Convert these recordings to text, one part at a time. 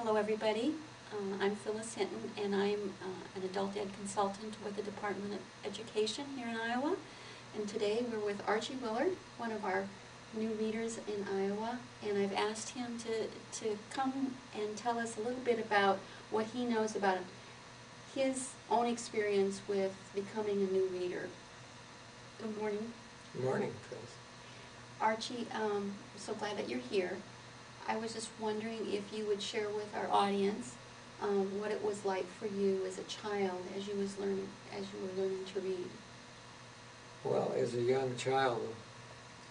Hello everybody, I'm Phyllis Hinton and I'm an adult ed consultant with the Department of Education here in Iowa. And today we're with Archie Willard, one of our new readers in Iowa, and I've asked him to come and tell us a little bit about what he knows about his own experience with becoming a new reader. Good morning. Good morning, Phyllis. Archie, I'm so glad that you're here. I was just wondering if you would share with our audience what it was like for you as a child as you were learning to read. Well, as a young child,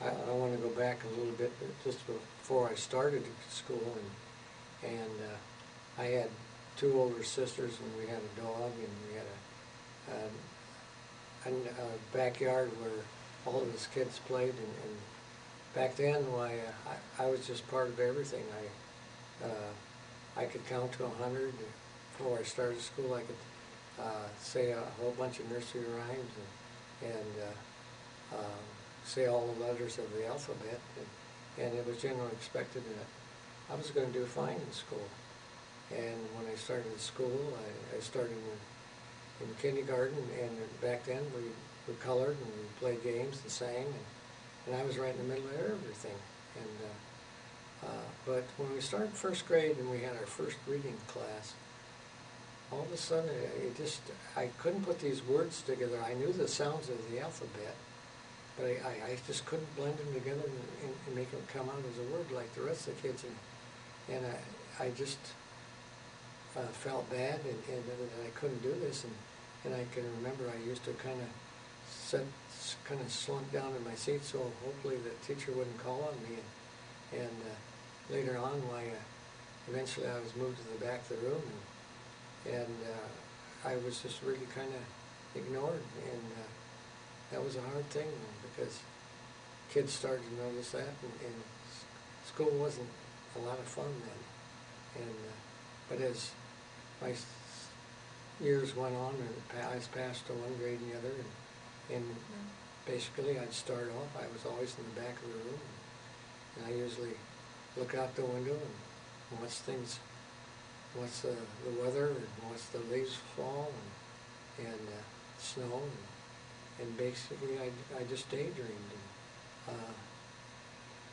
I want to go back a little bit, just before I started school, and I had two older sisters, and we had a dog, and we had a backyard where all of us kids played, and back then, I was just part of everything. I could count to 100 before I started school. I could say a whole bunch of nursery rhymes and say all the letters of the alphabet, and it was generally expected that I was going to do fine in school. And when I started school, I started in kindergarten, and back then we colored and we played games and sang, and I was right in the middle of everything. But when we started first grade and we had our first reading class, all of a sudden I couldn't put these words together. I knew the sounds of the alphabet, but I just couldn't blend them together and make them come out as a word like the rest of the kids. And I just felt bad and that I couldn't do this. And I can remember I used to kind of slunk down in my seat so hopefully the teacher wouldn't call on me. And later on, eventually I was moved to the back of the room, and I was just really kind of ignored, and that was a hard thing because kids started to notice that, and school wasn't a lot of fun then. But as my years went on, and I was passed to one grade and the other, and basically I'd start off, I was always in the back of the room, and I usually look out the window and watch things, watch the weather, and watch the leaves fall, and snow, and basically I just daydreamed.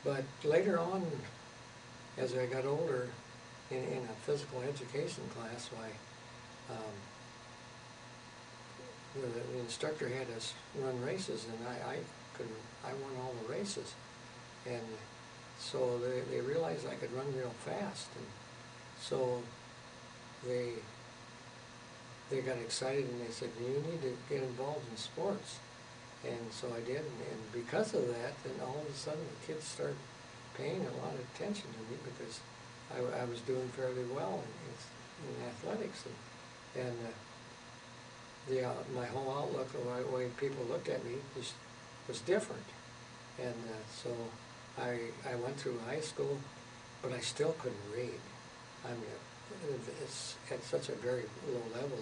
But later on, as I got older, in a physical education class, the instructor had us run races, and I won all the races, and so they realized I could run real fast, and so they got excited and they said, you need to get involved in sports. And so I did, and because of that, then all of a sudden the kids started paying a lot of attention to me because I was doing fairly well in athletics, and my whole outlook, the way people looked at me just was different. And so I went through high school, but I still couldn't read. I mean, it's at such a very low level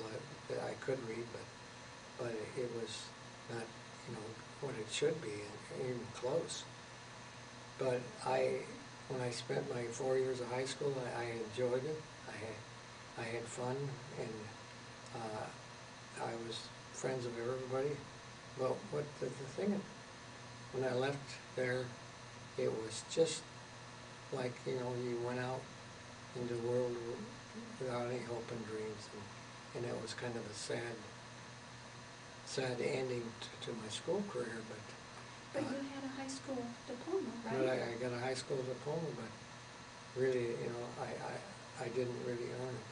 that I could read, but it was not, what it should be, even close. But when I spent my 4 years of high school, I enjoyed it. I had fun, and I was friends of everybody. But the thing, when I left there, it was just like, you went out into the world without any hope and dreams, and it was kind of a sad ending to my school career. But you had a high school diploma, right? But I got a high school diploma, but really, I didn't really earn it.